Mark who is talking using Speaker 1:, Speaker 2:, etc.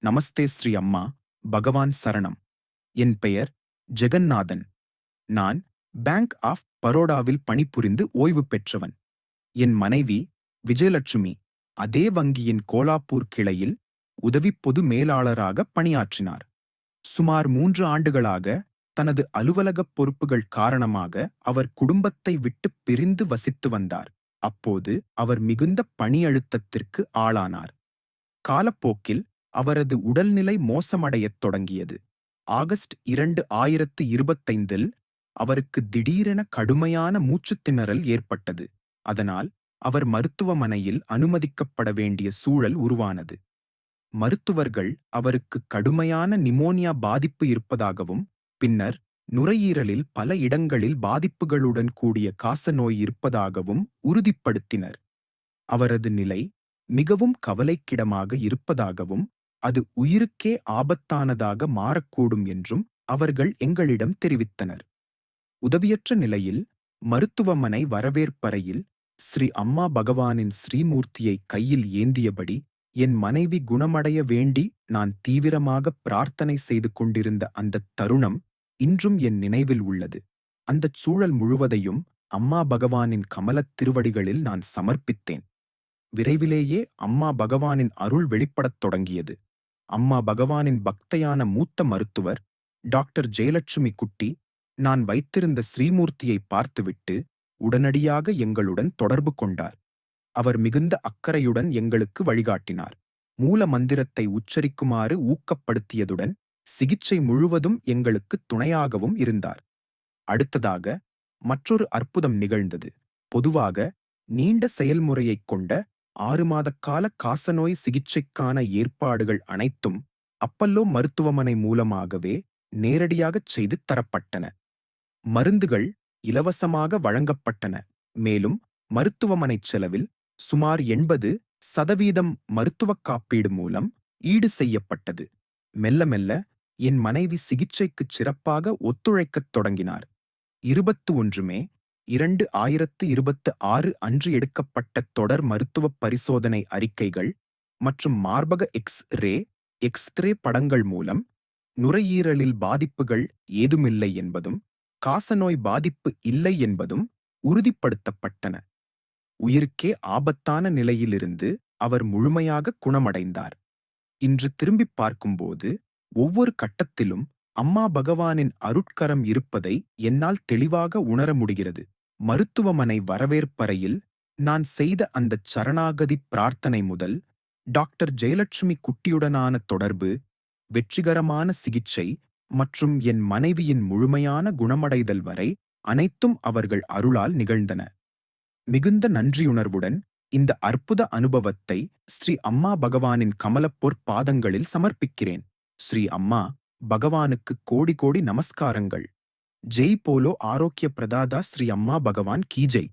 Speaker 1: நமஸ்தே ஸ்ரீ அம்மா, பகவான் சரணம். என் பெயர் ஜெகந்நாதன். நான் பேங்க் ஆஃப் பரோடாவில் பணிபுரிந்து ஓய்வு பெற்றவன். என் மனைவி விஜயலட்சுமி அதே வங்கியின் கோலாப்பூர் கிளையில் உதவி பொது மேலாளராக பணியாற்றினார். சுமார் 3 ஆண்டுகளாக தனது அலுவலகப் பொறுப்புகள் காரணமாக அவர் குடும்பத்தை விட்டு பிரிந்து வசித்து வந்தார். அப்போது அவர் மிகுந்த பணி அழுத்தத்திற்கு ஆளானார். காலப்போக்கில் அவரது உடல்நிலை மோசமடையத் தொடங்கியது. ஆகஸ்ட் 2025இல் அவருக்கு திடீரென கடுமையான மூச்சுத்திணறல் ஏற்பட்டது. அதனால் அவர் மருத்துவமனையில் அனுமதிக்கப்பட வேண்டிய சூழல் உருவானது. மருத்துவர்கள் அவருக்கு கடுமையான நிமோனியா பாதிப்பு இருப்பதாகவும், பின்னர் நுரையீரலில் பல இடங்களில் பாதிப்புகளுடன் கூடிய காசநோய் இருப்பதாகவும் உறுதிப்படுத்தினர். அவரது நிலை மிகவும் கவலைக்கிடமாக இருப்பதாகவும், அது உயிருக்கே ஆபத்தானதாக மாறக்கூடும் என்றும் அவர்கள் எங்களிடம் தெரிவித்தனர். உதவியற்ற நிலையில் மருத்துவமனை வரவேற்பறையில் ஸ்ரீ அம்மா பகவானின் ஸ்ரீமூர்த்தியை கையில் ஏந்தியபடி என் மனைவி குணமடைய வேண்டி நான் தீவிரமாக பிரார்த்தனை செய்து கொண்டிருந்த அந்தத் தருணம் இன்றும் என் நினைவில் உள்ளது. அந்தச் சூழல் முழுவதையும் அம்மா பகவானின் கமலத் திருவடிகளில் நான் சமர்ப்பித்தேன். விரைவிலேயே அம்மா பகவானின் அருள் வெளிப்படத் தொடங்கியது. அம்மா பகவானின் பக்தையான மூத்த மருத்துவர் டாக்டர் ஜெயலட்சுமி குட்டி நான் வைத்திருந்த ஸ்ரீமூர்த்தியை பார்த்துவிட்டு உடனடியாக எங்களுடன் தொடர்பு கொண்டார். அவர் மிகுந்த அக்கறையுடன் எங்களுக்கு வழிகாட்டினார். மூல மந்திரத்தை உச்சரிக்குமாறு ஊக்கப்படுத்தியதுடன் சிகிச்சை முழுவதும் எங்களுக்கு துணையாகவும் இருந்தார். அடுத்ததாக மற்றொரு அற்புதம் நிகழ்ந்தது. பொதுவாக நீண்ட செயல்முறையைக் கொண்ட 6 மாத கால காசநோய் சிகிச்சைக்கான ஏற்பாடுகள் அனைத்தும் அப்பல்லோ மருத்துவமனை மூலமாகவே நேரடியாகச் செய்து தரப்பட்டன. மருந்துகள் இலவசமாக வழங்கப்பட்டன. மேலும் மருத்துவமனைச் செலவில் சுமார் 80% மருத்துவக் காப்பீடு மூலம் ஈடு செய்யப்பட்டது. மெல்ல மெல்ல என் மனைவி சிகிச்சைக்குச் சிறப்பாக ஒத்துழைக்கத் தொடங்கினார். 21 மே 2026 அன்று எடுக்கப்பட்ட தொடர் மருத்துவப் பரிசோதனை அறிக்கைகள் மற்றும் மார்பக எக்ஸ்ரே படங்கள் மூலம் நுரையீரலில் பாதிப்புகள் ஏதுமில்லை என்பதும் காசநோய் பாதிப்பு இல்லை என்பதும் உறுதிப்படுத்தப்பட்டன. உயிருக்கே ஆபத்தான நிலையிலிருந்து அவர் முழுமையாக குணமடைந்தார். இன்று திரும்பிப் பார்க்கும்போது ஒவ்வொரு கட்டத்திலும் அம்மா பகவானின் அருட்கரம் இருப்பதை என்னால் தெளிவாக உணர முடிகிறது. மருத்துவமனை வரவேற்பறையில் நான் செய்த அந்தச் சரணாகதி பிரார்த்தனை முதல் டாக்டர் ஜெயலட்சுமி குட்டியுடனான தொடர்பு, வெற்றிகரமான சிகிச்சை மற்றும் என் மனைவியின் முழுமையான குணமடைதல் வரை அனைத்தும் அவர்கள் அருளால் நிகழ்ந்தன. மிகுந்த நன்றியுணர்வுடன் இந்த அற்புத அனுபவத்தை ஸ்ரீ அம்மா பகவானின் கமலப்பொற் பாதங்களில் சமர்ப்பிக்கிறேன். ஸ்ரீ அம்மா பகவானுக்கு கோடி கோடி நமஸ்காரங்கள். ஜெய் போலோ ஆரோக்கிய பிரதாதா ஸ்ரீ அம்மா பகவான் கீ ஜெய்.